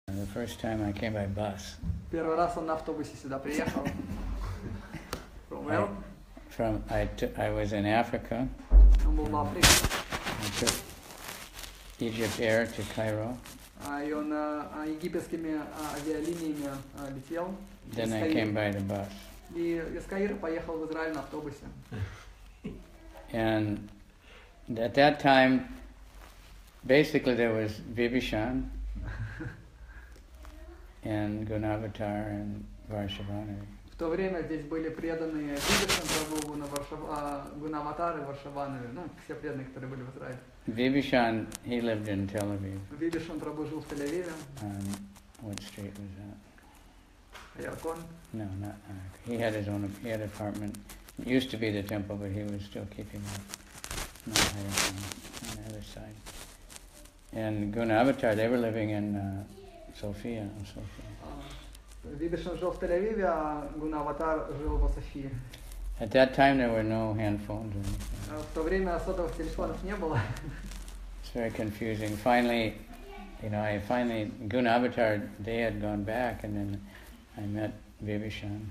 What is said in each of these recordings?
The first time I came by bus. Первый раз он на автобусе сюда приехал. From where? I was in Africa. Он был в Африке. I took Egypt Air to Cairo. И он египетскими авиалиниями летел. Then I came by the bus. И из Каира поехал в Израиль на автобусе. And at that time, basically there was Vibhishan and Gunavatar and Varshavanavi. В то время здесь были преданные Вибишан Прабху, Гунаватар и Варшаванови, все преданные, которые были в Израиле. Vibhishan, he lived in Tel Aviv. Вибишан Прабху жил в Тель-Авиве. What street was that? Яркон? No, not he had his own. He had an apartment. It used to be the temple, but he was still keeping it on the other side. And Gunavatar, they were living in Sofia. Вибишан жил в Тель-Авиве, а Гунаватар жил в Софии. At that time, there were no handphones or anything. В то время сотовых телефонов не было. It's very confusing. Finally, Gunavatar, they had gone back, and then I met Vibhishan.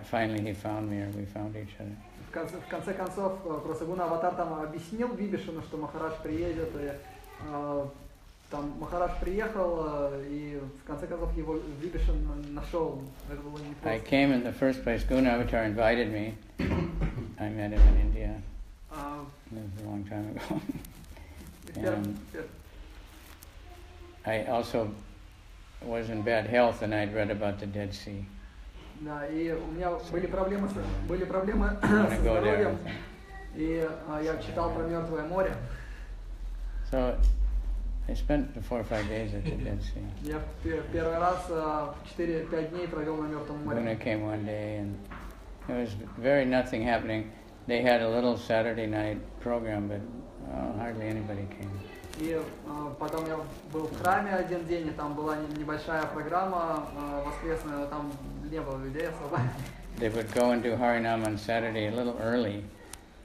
Finally, he found me, or we found each other. В конце концов, просто Гунаватар там объяснил Вибишану, что Махарадж приедет, и там Махарадж приехал, и в конце концов его Вибишан нашел. Это было непросто. I came in the first place. Gunavatar invited me. I met him in India. It was a long time ago. And I also was in bad health, and I'd read about the Dead Sea. Да, и у меня были проблемы со здоровьем, и я читал про Мертвое море. So I spent 4 or 5 days at the Dead Sea. Я первый раз 4-5 дней провел на Мертвом море. Guna came one day, and there was very nothing happening. They had a little Saturday night program, but hardly anybody came. И потом я был в храме один день, и там была небольшая программа воскресная, но там не было людей особо. They would go and do Harinam on Saturday a little early,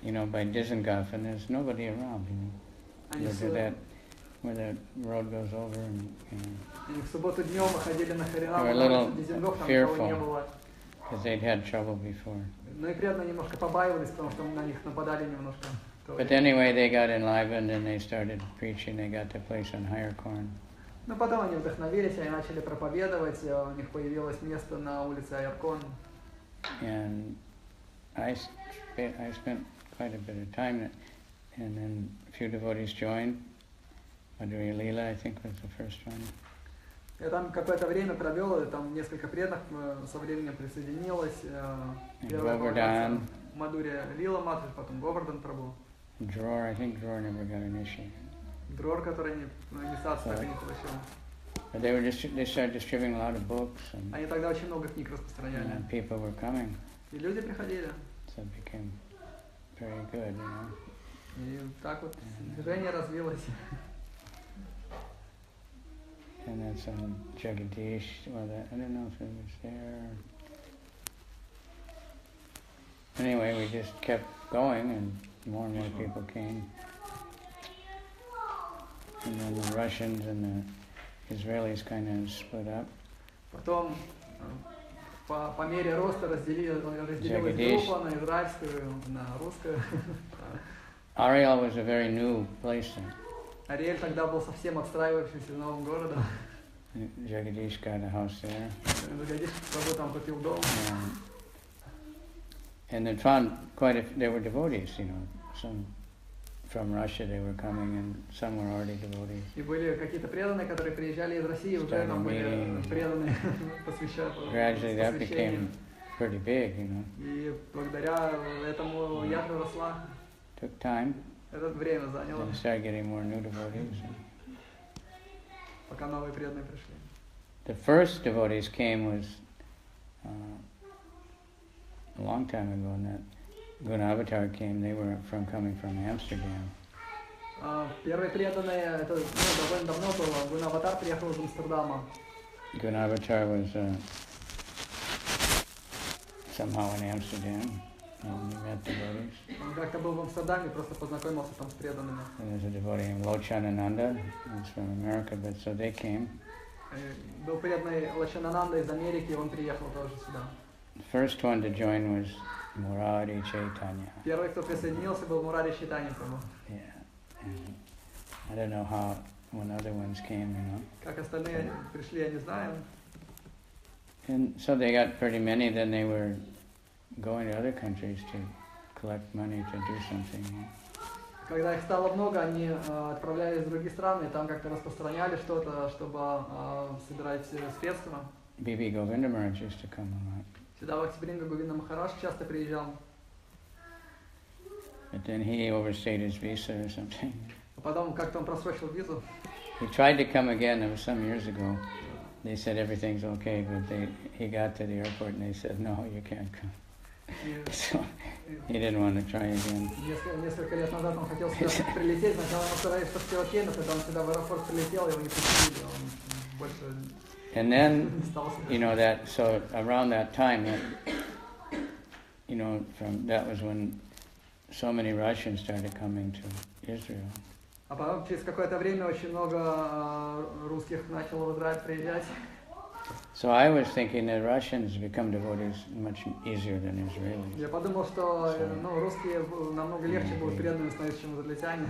by Dizengoff, and there's nobody around. They do that where the road goes over, and И в субботу днем мы ходили на Харинам, they were a little Дизенгоф, там никого не fearful было. because they'd had trouble before. Ну и преданные немножко побаивались, потому что на них нападали немножко. But anyway, they got enlivened and they started preaching. They got the place on higher corn. Но потом они вдохновились, они начали проповедовать, у них появилось место на улице Айркон. And I spent quite a bit of time, and then a few devotees joined. Madhurya Leela, I think, was the first one. Я там какое-то время провел, и там несколько преданных со временем присоединилось. Первая Мадхурья Лила Матхи, потом Говардан Прабху. Dror, I think Dror never got initiated. Дрор, который инициацию так и не получил. But they started distributing a lot of books, and Они тогда очень много книг распространяли. people were coming. И люди приходили. So it became very good, И так вот движение развилось. And that's Jagadish. Well, I don't know if it was there. Anyway, we just kept going, and more people came. And then the Russians and the Israelis kind of split up. Потом по мере роста разделилась группа на израильскую, на русскую. Ariel was a very new place then. Ариэль тогда был совсем отстраивавшийся новым городом. Jagadish got a house there. Jagadish Prabhu там купил дом. And they found they were devotees, some from Russia they were coming, and some were already devotees. И были какие-то преданные, которые приезжали из России, уже там были преданные посвященные. Gradually that became pretty big, И благодаря этому ядра росла. Took time. Это время заняло. And started getting more new devotees. Пока новые преданные пришли. The first devotees came was a long time ago, and that Gunavatar came. They were coming from Amsterdam. Первые преданные, это довольно давно было. Гунаватар приехал из Амстердама. Gunavatar was somehow in Amsterdam. And we met devotees. Он как-то был в Амстердаме, просто познакомился там с преданными. And there's a devotee named Lochanananda, who's from America, but so they came. Был преданный Лачанананда из Америки, он приехал тоже сюда. The first one to join was Murari Chaitanya. Первый, кто присоединился, был Мурари Чайтанья Прабху. Yeah. And I don't know how when other ones came, you know. Как остальные пришли, я не знаю. And so they got pretty many, then they were going to other countries to collect money to do something. You know. Когда их стало много, они отправлялись в другие страны, и там как-то распространяли что-то, чтобы собирать средства. B.B. Govinda Maharaj used to come a lot. Сюда в Октябринга Говинда Махарадж часто приезжал. But then he overstayed his visa or something. А потом как-то он просрочил визу. He tried to come again, it was some years ago. They said everything's okay, but he got to the airport and they said, no, you can't come. So he didn't want to try again. Несколько лет назад он хотел сюда прилететь, сначала ему сказали, что все окей, но когда он сюда в аэропорт прилетел, его не пустили, он больше And then, не стал сюда. you know, that, so around that time, you know, that was when so many Russians started coming to Israel. А потом через какое-то время очень много русских начало в Израиль приезжать. So I was thinking that Russians become devotees much easier than Israelis. Я подумал, что русские намного легче будут преданными становиться, чем израильтяне.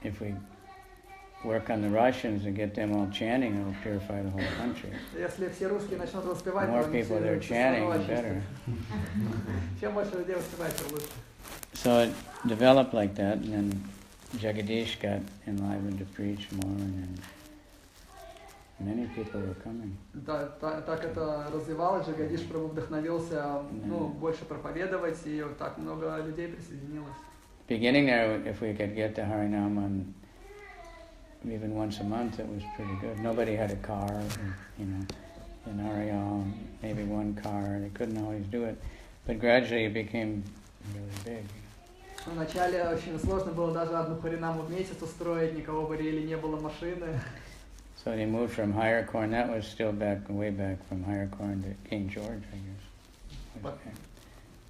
If we work on the Russians and get them all chanting, it will purify the whole country. Если все русские начнут воспевать, The more people they're chanting, the better. Чем больше людей воспевать, тем лучше. So it developed like that, and then Jagadish got enlivened to preach more, and then many people were coming. Так это развивалось, Джагадиш Прабху вдохновился больше проповедовать, и так много людей присоединилось. Beginning there, if we could get to Harinam even once a month, it was pretty good. Nobody had a car, you know, in Ariel, maybe one car. They couldn't always do it, but gradually it became really big. Вначале очень сложно было даже одну харинаму в месяц устроить, никого в Ариэле не было машины. So they moved from Higher Corn, that was still way back from Higher Corn to King George, I guess.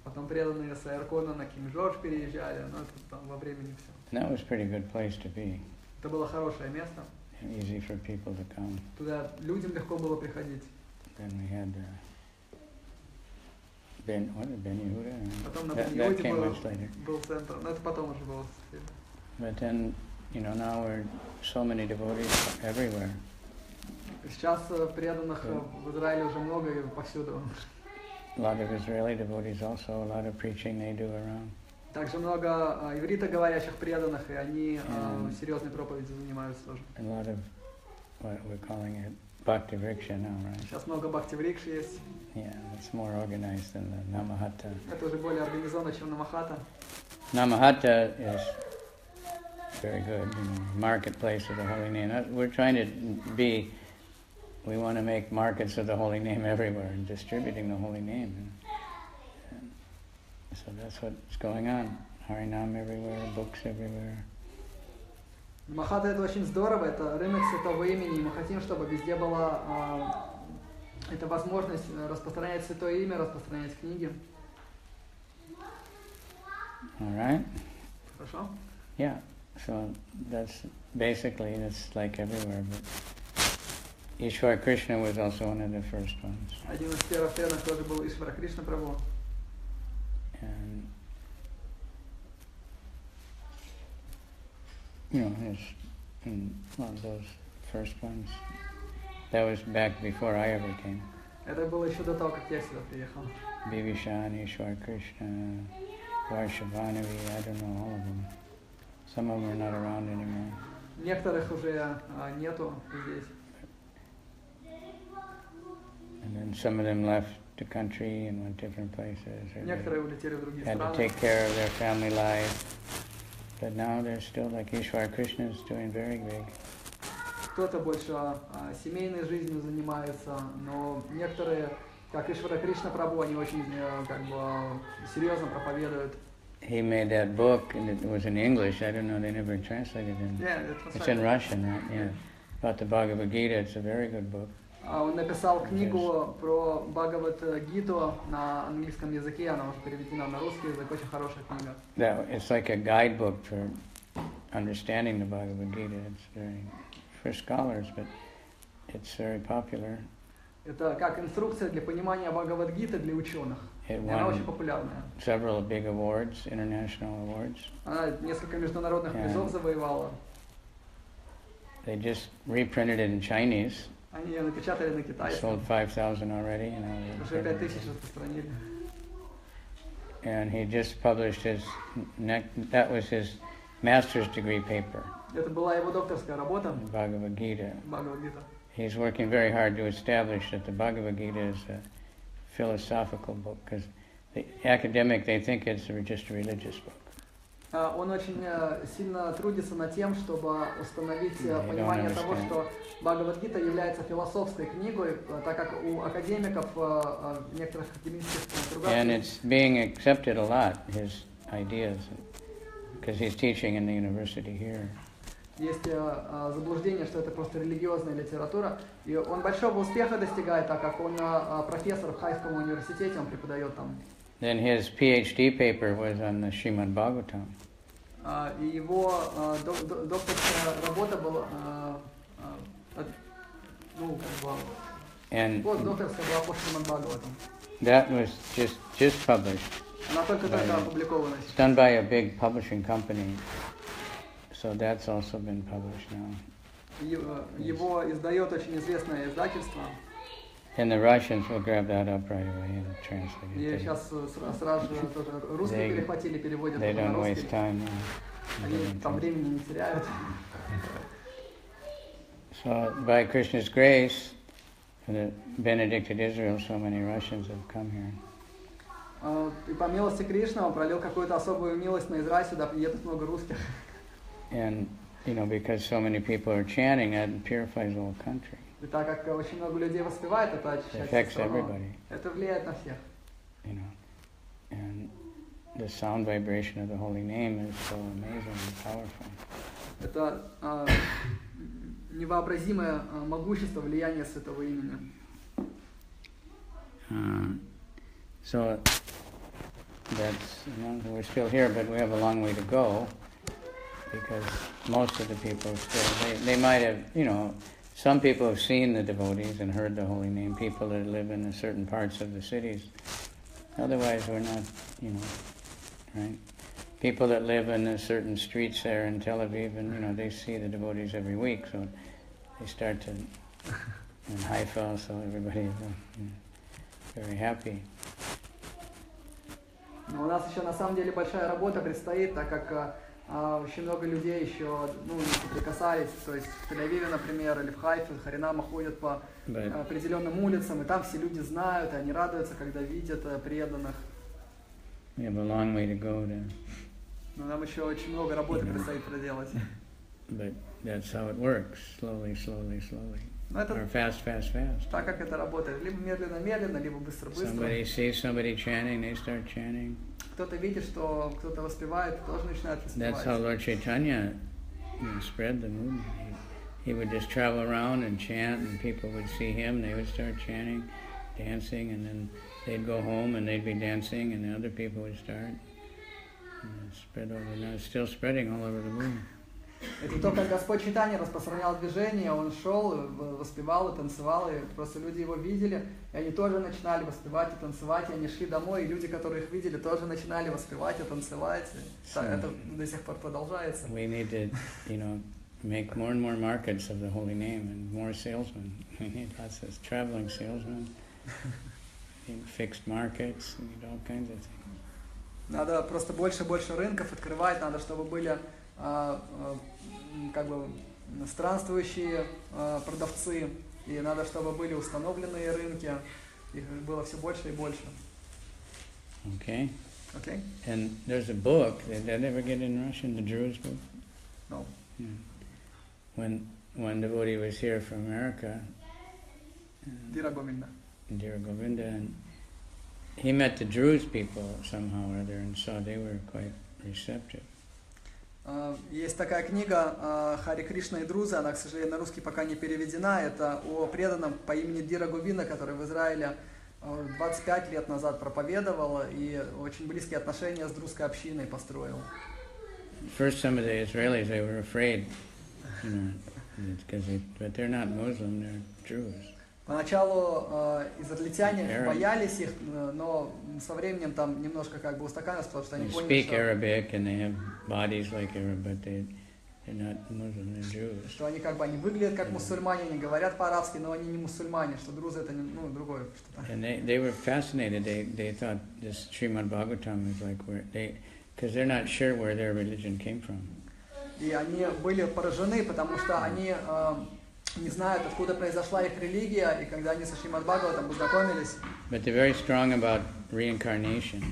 Потом преданные с Айркона на Кинг-Джордж переезжали, но это там во времени все. And that was a pretty good place to be. Это было хорошее место. Easy for people to come. Туда людям легко было приходить. Then we had Ben Yehuda? Потом на That Бен-Иуде came much later. был центр, но это потом уже было. But then, you know, now we're so many devotees everywhere. Сейчас преданных в Израиле уже много и повсюду. A lot of Israeli devotees also, a lot of preaching they do around. Также много ивритоговорящих преданных, и они серьезной проповедью занимаются тоже. A lot of what we're calling it Bhakti Vriksha now, right? Сейчас много бхакти-врикш есть. Yeah, it's more organized than the Namahatta. Это уже более организованно, чем Намахата. Namahatta is very good, you know, marketplace of the holy name. We're trying to we want to make markets of the holy name everywhere and distributing the holy name. And so that's what's going on. Harinam everywhere, books everywhere. Махата это очень здорово, это рынок святого имени, и мы хотим, чтобы везде была эта возможность распространять святое имя, распространять книги. All right? Хорошо? Yeah, so that's basically, it's like everywhere, but Ishwar Krishna was also one of the first ones. Один из первых преданных тоже был Ишвара Кришна Прабху. And you know, one of those first ones. That was back before I ever came. Это было еще до того, как я сюда приехал. Bibhishan, Ishwar Krishna, Varshavanavi, I don't know all of them. Some of them are not around anymore. Некоторых уже нету здесь. And then some of them left the country and went different places. Некоторые улетели в другие had страны. to take care of their family life. But now they're still, like Ishwar Krishna is doing very big. Кто-то больше семейной жизнью занимается, но некоторые, как Ишвара Кришна Прабху, они очень как бы серьезно проповедуют. He made that book, and it was in English. I don't know, they never translated it. Yeah, it's in Russian, right? Yeah. About the Bhagavad Gita, it's a very good book. Он написал книгу про Бхагавад-гиту на английском языке, она уже переведена на русский язык, очень хорошая книга. It's like a guidebook for understanding the Bhagavad Gita. It's very, for scholars, but it's very popular. Это как инструкция для понимания Бхагавад-гиты для ученых. It Она очень won популярная. several big awards, international awards. Она несколько международных Yeah. призов завоевала. They just reprinted it in Chinese. Они ее напечатали на китайском. Sold 5,000 already. Уже 5000 распространили. And he just published that was his master's degree paper, Это была его докторская работа. Bhagavad Gita. Бхагавад-гита. He's working very hard to establish that the Bhagavad Gita is a philosophical book, because the academic, they think it's just a religious book. Он очень сильно трудится над тем, чтобы установить понимание того, understand. что Бхагавад-гита является философской книгой, так как у академиков в некоторых академических кругах And it's being accepted a lot, his ideas, because he's teaching in the university here. есть заблуждение, что это просто религиозная литература. И он большого успеха достигает, так как он профессор в Хайском университете, он преподает там. Then his PhD paper was on the Srimad Bhagavatam. И его докторская работа была, And докторская была по Шримад Бхагаватам. that was just published. Она только-только опубликована. It's done by a big publishing company, so that's also been published now. Его издает очень известное издательство. And the Russians will grab that up right away and translate И it. сейчас сразу же тоже русские перехватили, переводят They на don't русский. waste time. Они там времени не теряют. So by Krishna's grace, the benedicted Israel, so many Russians have come here. И по милости Кришны он пролил какую-то особую милость на Израиль, сюда приедет много русских. And, because so many people are chanting, that purifies the whole country. И так как очень много людей воспевает, это It affects everybody. Это влияет на всех. And the sound vibration of the holy name is so amazing and powerful. Это невообразимое могущество влияния святого имени. So that's, we're still here, but we have a long way to go, because most of the people still, they might have, some people have seen the devotees and heard the holy name, people that live in certain parts of the cities. Otherwise, we're not, right? People that live in certain streets there in Tel Aviv, and, they see the devotees every week, so they start to, in Haifa, so everybody is very happy. Но у нас еще на самом деле большая работа предстоит, так как очень много людей еще не соприкасались, то есть в Тель-Авиве, например, или в Хайфе, в Харинамах ходят по определенным улицам, и там все люди знают, и они радуются, когда видят преданных. We have a long way to go Но нам еще очень много работы предстоит проделать. But that's how it works, slowly, slowly, slowly. Or fast, fast, fast. Так как это работает, либо медленно-медленно, либо быстро-быстро. Somebody sees somebody chanting, they start chanting. Кто-то видит, что кто-то воспевает, тоже начинает воспевать. That's how Lord Chaitanya spread the movement. He would just travel around and chant, and people would see him, they would start chanting, dancing, and then they'd go home and they'd be dancing, and the other people would start. And spread over. Now it's still spreading all over the world. Это то, как Господь Чайтанья распространял движение, он шел, воспевал и танцевал, и просто люди его видели, и они тоже начинали воспевать и танцевать, и они шли домой, и люди, которые их видели, тоже начинали воспевать и танцевать. Это до сих пор продолжается. We need to, make more and more markets of the holy name and more salesmen. We need lots of traveling salesmen, fixed markets, all kinds of things. Надо просто больше и больше рынков открывать, надо, чтобы были странствующие продавцы, и надо, чтобы были установленные рынки, их было все больше и больше. Okay. Okay? And there's a book, did that ever get in Russian, the Druze book? No. Yeah. When one devotee was here from America, Dira Govinda, and he met the Druze people somehow or other, and saw they were quite receptive. Есть такая книга Хари Кришна и Друзы, она, к сожалению, на русский пока не переведена. Это о преданном по имени Дира Говинда, который в Израиле 25 лет назад проповедовал и очень близкие отношения с друзской общиной построил. First, some of the Israelis, they were afraid, But they're not Muslim, they're Jews. Поначалу израильтяне боялись их, но со временем там немножко как бы устаканилось, потому что они They поняли, speak Arabic and they have bodies like Arab, but they're not Muslim, they're Jews. что они как бы они выглядят как мусульмане, они говорят по-арабски, но они не мусульмане, что друзы это не, другое что-то. And they were fascinated. They thought this Srimad Bhagavatam is like because they're not sure where their religion came from. И они были поражены, потому что они не знают, откуда произошла их религия, и когда они со Шримад Бхагаватом познакомились, But they're very strong about reincarnation.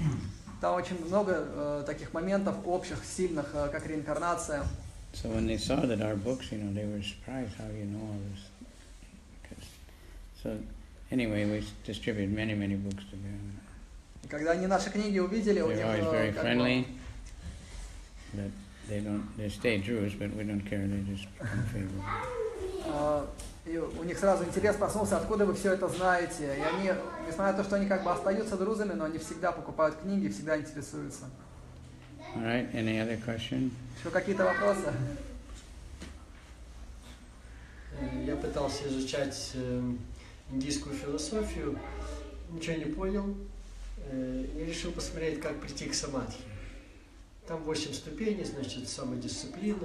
там очень много таких моментов общих, сильных, как реинкарнация. So when they saw that our books, they were surprised how you know all this. So anyway, we distributed many books to them. И когда они наши книги увидели, у них They're always very friendly. But they stay Jewish, but we don't care. They just become favorable. И у них сразу интерес проснулся, откуда вы все это знаете. И они, несмотря на то, что они как бы остаются друзами, но они всегда покупают книги, всегда интересуются. All right, any other question? Еще какие-то вопросы? Я пытался изучать индийскую философию, ничего не понял. Я решил посмотреть, как прийти к самадхи. Там 8 ступеней, значит, самодисциплина и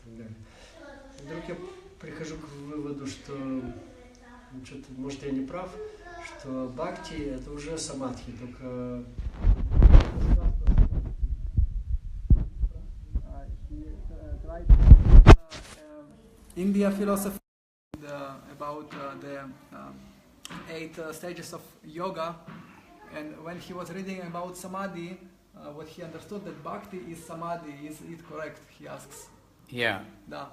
так далее. Вдруг я прихожу к выводу, что, что-то, может, я не прав, что бхакти — это уже самадхи, только... India philosophy about the 8 stages of yoga, and when he was reading about samadhi, what he understood that bhakti is samadhi. Is it correct? He asks. Yeah. Да.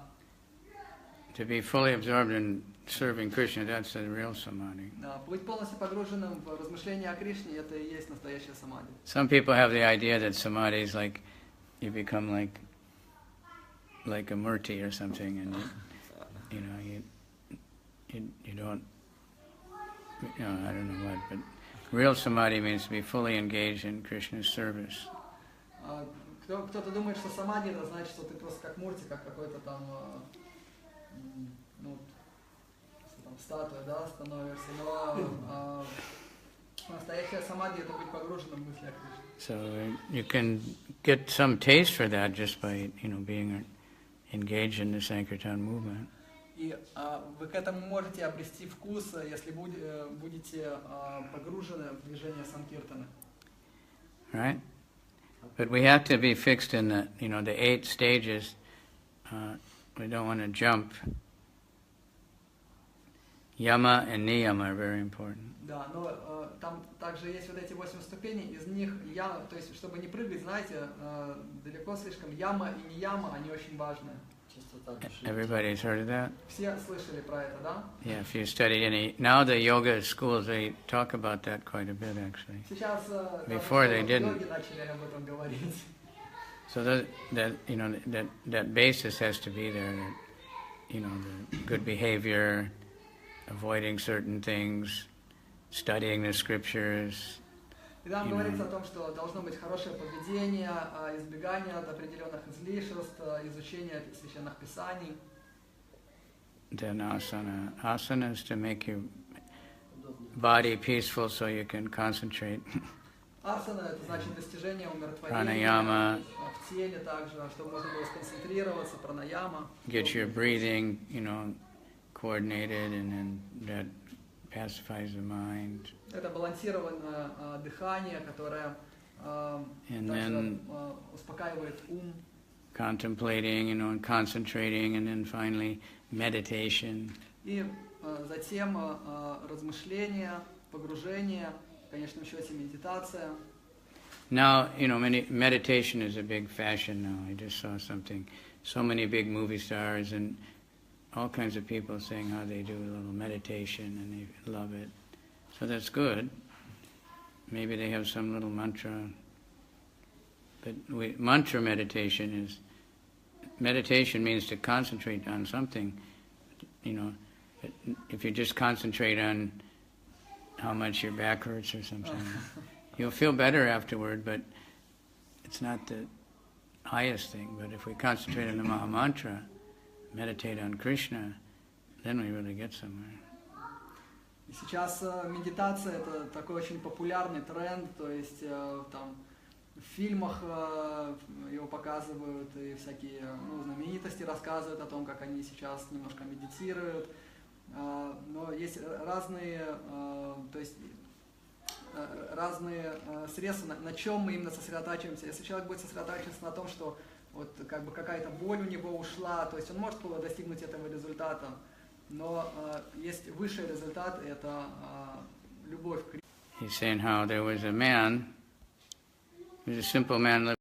To be fully absorbed in serving Krishna, that's the real samadhi. Да, быть полностью погруженным в размышления о Кришне, это и есть настоящая самадhi. Some people have the idea that samadhi is like you become like a murti or something, and you don't, I don't know what, but real samadhi means to be fully engaged in Krishna's service. Кто-то думает, что самадhi это значит, что ты просто как мурти, как какой-то там, статуя, да, становишься, но настоящая самадhi это быть погруженным в мысли о Кришне. So you can get some taste for that just by being engaged in the Sankirtan movement. И вы к этому можете обрести вкус, если будете погружены в движение санкиртана. Right? But we have to be fixed in the 8 stages. We don't want to jump. Yama and niyama are very important. Да, но там также есть вот эти 8 ступеней, из них яма, то есть чтобы не прыгать, знаете, далеко слишком, яма и нияма, они очень важны. Everybody's heard of that? Все слышали про это, да? Yeah, if you studied any... Now the yoga schools, they talk about that quite a bit, actually. Сейчас Before they didn't. йоги начали об этом говорить. So that basis has to be there, that, the good behavior, avoiding certain things, studying the scriptures. И там говорится о том, что должно быть хорошее поведение, избегание от определенных излишеств, изучение священных писаний. Then asana. Asana is to make your body peaceful so you can concentrate. Асана это значит достижение умиротворения. Pranayama. В теле также, чтобы можно было сконцентрироваться, пранаяма. Get your breathing, coordinated, and then that pacifies the mind. Это балансированное дыхание, которое также успокаивает ум. Contemplating, and concentrating, and then finally meditation. И затем размышление, погружение, в конечном счете медитация. Now, meditation is a big fashion now. I just saw something. So many big movie stars and all kinds of people saying how they do a little meditation and they love it. So that's good. Maybe they have some little mantra. But mantra meditation means to concentrate on something. If you just concentrate on how much your back hurts or something, you'll feel better afterward, but it's not the highest thing. But if we concentrate on the Maha Mantra, meditate on Krishna, then we really get somewhere. И сейчас медитация это такой очень популярный тренд, то есть там в фильмах его показывают, и всякие знаменитости рассказывают о том, как они сейчас немножко медитируют. Но есть разные, то есть разные средства, на чем мы именно сосредотачиваемся. Если человек будет сосредотачиваться на том, что вот как бы какая-то боль у него ушла, то есть он может достигнуть этого результата, но есть высший результат, это любовь к Кришне. He's saying how there was a man, he was a simple man living